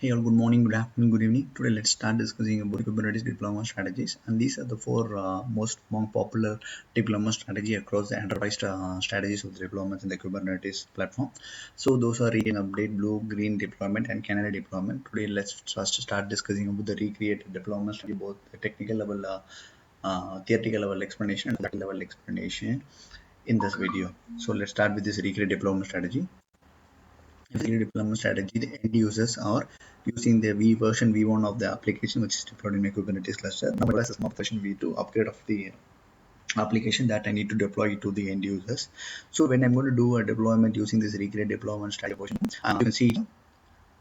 Hey all, good morning, good afternoon, good evening. Today let's start discussing about Kubernetes deployment strategies, and these are the four most among popular deployment strategy across the enterprise strategies of the deployments in the Kubernetes platform. So those are read update, blue, green deployment, and canary deployment. Today let's first start discussing about the recreated deployment strategy, both the technical level, theoretical level explanation, and practical level explanation in this video. So let's start with this recreate deployment strategy. Deployment strategy, the end users are using the version v1 of the application which is deployed in a Kubernetes cluster. Now as a version v2 upgrade of the application that I need to deploy to the end users. So when I'm going to do a deployment using this recreate deployment strategy version, you can see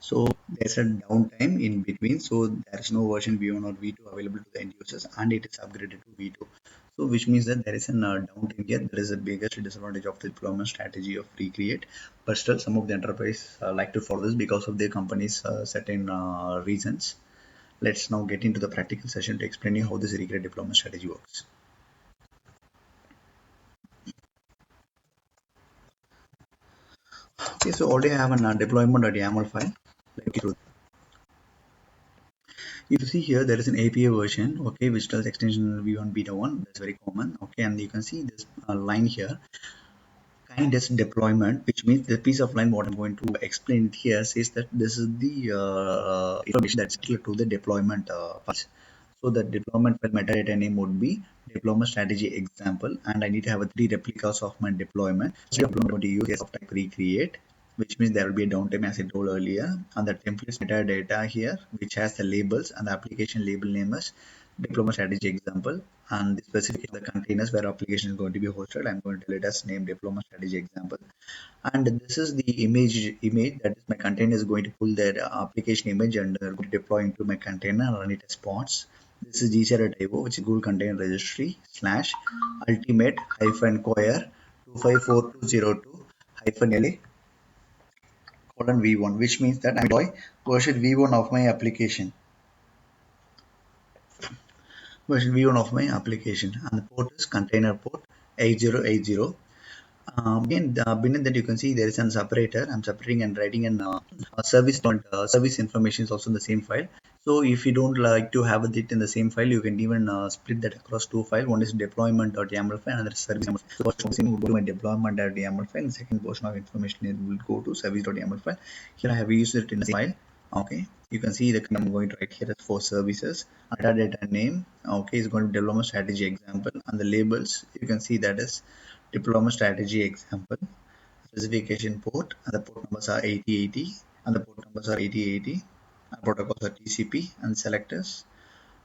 so there's a downtime in between, so there is no version v1 or v2 available to the end users, and it is upgraded to v2. So which means that there is a downtime here. There is a biggest disadvantage of the deployment strategy of recreate, but still some of the enterprise like to follow this because of their company's certain reasons. Let's now get into the practical session to explain you how this recreate deployment strategy works. Okay, so already I have a deployment.yaml file. Let me go. If you see here, there is an API version, okay, which does extension v1 beta 1. That's very common, okay, and you can see this line here, kind as deployment, which means the piece of line what I'm going to explain here says that this is the information that's related to the deployment files. So the deployment file metadata name would be deployment strategy example, and I need to have a 3 replicas of my deployment. So I'm going to use of type recreate, which means there will be a downtime as I told earlier, and the templates metadata here, which has the labels and the application label name is deployment strategy example, and the specific the containers where application is going to be hosted. I'm going to tell it as name deployment strategy example, and this is the image that is my container is going to pull their application image and going to deploy into my container and run it as pods. This is gcr.io, which is Google Container Registry slash ultimate hyphen choir 254202 hyphen la colon v1, which means that I deploy version v1 of my application. Version v1 of my application, and the port is container port 8080. Beneath that you can see there is an separator. I'm separating and writing an service information is also in the same file. So if you don't like to have it in the same file, you can even split that across two files. One is deployment.yaml file, another is service.yaml file. So first portion will go to my deployment.yaml file, and the second portion of information it will go to service.yaml file. Here I have used it in the file. Okay, you can see the I'm going to write here as for services. Metadata name, okay, is going to be development strategy example, and the labels you can see that is deployment strategy example, specification port, and the port numbers are 8080, and the port numbers are 8080, and protocols are TCP, and selectors,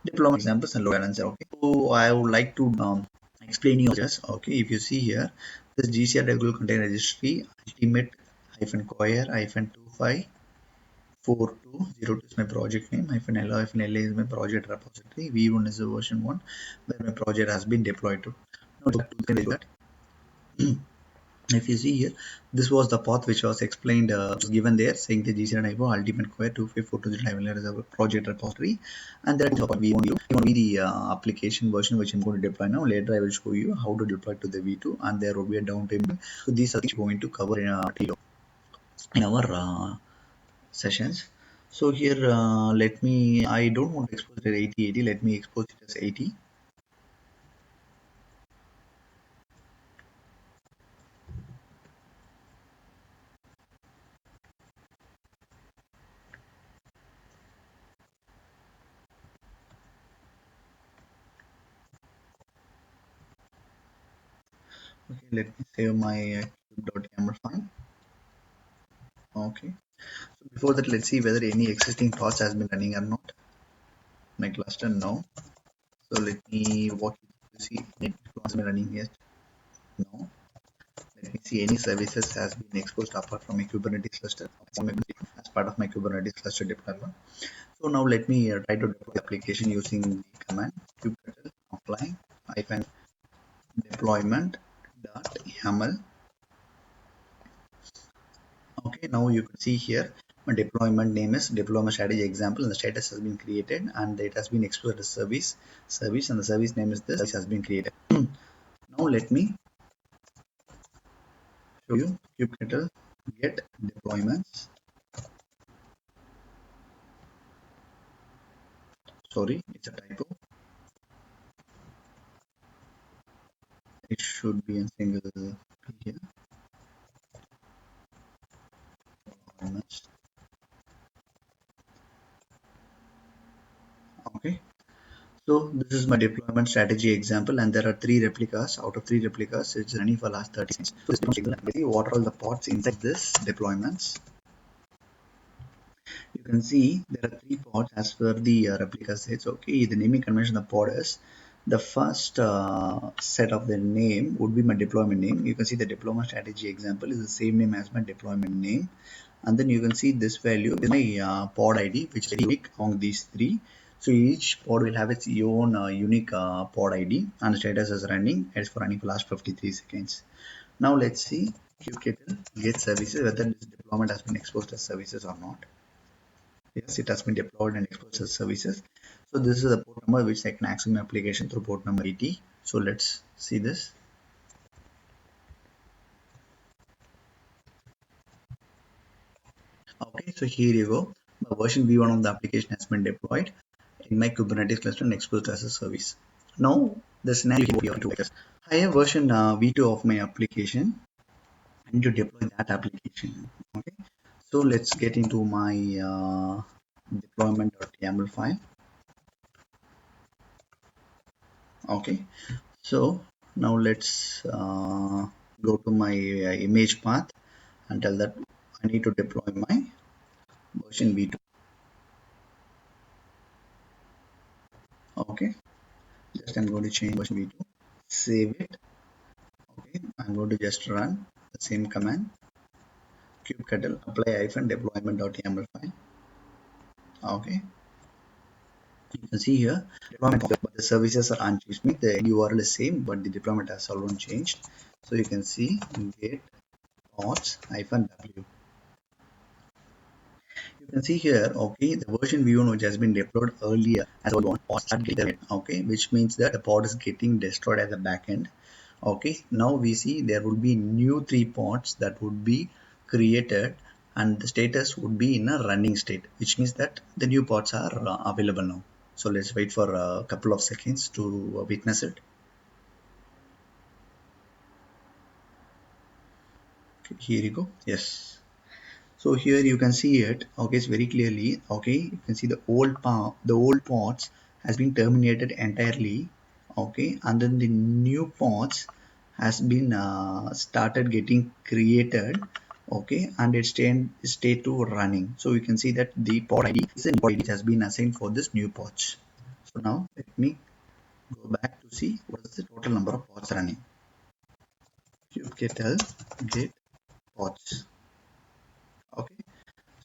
deployment examples, and load balancer. Okay, so I would like to explain you just okay. If you see here, this GCR regular container registry ultimate hyphen choir hyphen 254202 is my project name, hyphen LO hyphen LA is my project repository, V1 is the version 1 where my project has been deployed to. Now to that, if you see here, this was the path which was explained, given there, saying the GCR ultimate core 25420 is a project repository, and that is what we want to be the application version which I'm going to deploy now. Later, I will show you how to deploy to the V2, and there will be a downtime. So these are things we're going to cover in our sessions. So here, let me. I don't want to expose it at 8080. Let me expose it as 80. Okay, let me save my cube.yaml file. Okay. So before that, let's see whether any existing parts has been running or not. My cluster now. So let me walk you to see any has been running yet. No. Let me see any services has been exposed apart from my Kubernetes cluster as part of my Kubernetes cluster deployment. So now let me try to deploy the application using the command kubectl apply hyphen deployment dot yaml. Okay, now you can see here my deployment name is deployment strategy example, and the status has been created and it has been exposed as service, and the service name is this service has been created. Now let me show you kubectl get deployments. Sorry, it's a typo. It should be a single P here. Okay. So this is my deployment strategy example, and there are three replicas. Out of three replicas, it's running for last 30 seconds. So this is what are all the pods inside this deployments. You can see there are three pods as per the replica says. Okay, the naming convention of the pod is the first set of the name would be my deployment name. You can see the deployment strategy example is the same name as my deployment name, and then you can see this value is my pod ID, which is unique among these three. So each pod will have its own unique pod ID, and the status is running. It's for running for last 53 seconds. Now let's see kubectl get services whether this deployment has been exposed as services or not. Yes, it has been deployed and exposed as services. So this is the port number which I can access my application through port number 80. So let's see this. Okay, so here you go. The version V1 of the application has been deployed in my Kubernetes cluster and exposed as a service. Now the scenario here to like this. I have version V2 of my application. I need to deploy that application. Okay, so let's get into my deployment.yaml file. Okay, so now let's go to my image path and tell that I need to deploy my version V2. Okay, just I'm going to change version V2, save it. Okay, I'm going to just run the same command kubectl apply hyphen deployment.yaml file. Okay, you can see here deployment but the services are unchanged. Means the URL is same, but the deployment has alone changed. So you can see get pods hyphen w. You can see here, okay, the version V1 which has been deployed earlier as one pod start getting, okay, which means that the pod is getting destroyed at the backend. Okay, now we see there would be new three pods that would be created and the status would be in a running state, which means that the new pods are available now. So let's wait for a couple of seconds to witness it. Okay, here you go. Yes. So here you can see it, okay, it's very clearly, okay, you can see the old pods has been terminated entirely, okay, and then the new pods has been started getting created, okay, and it stay to running. So you can see that the pod ID is a pod ID which has been assigned for this new pods. So now let me go back to see what is the total number of pods running. Kubectl get pods, okay.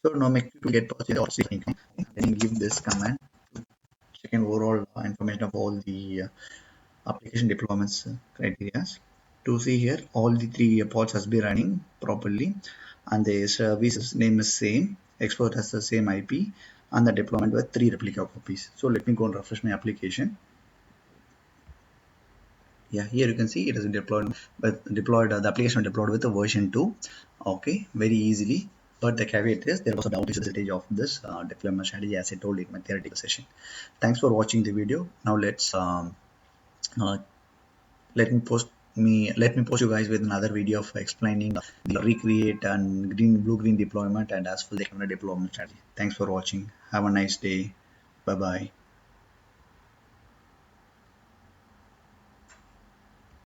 So now make to get positive or income. Then you give this command to check an overall information of all the application deployments criteria. To see here, all the three pods has been running properly, and the service name is same, export has the same IP, and the deployment with three replica copies. So let me go and refresh my application. Yeah, here you can see it is deployed the application deployed with the version 2. Okay, very easily, but the caveat is there was a doubt usage of this deployment strategy as I told in my theoretical session. Thanks for watching the video. Now uh, let me post you guys with another video of explaining the recreate and blue green deployment and as for the camera deployment strategy. Thanks for watching. Have a nice day. Bye bye.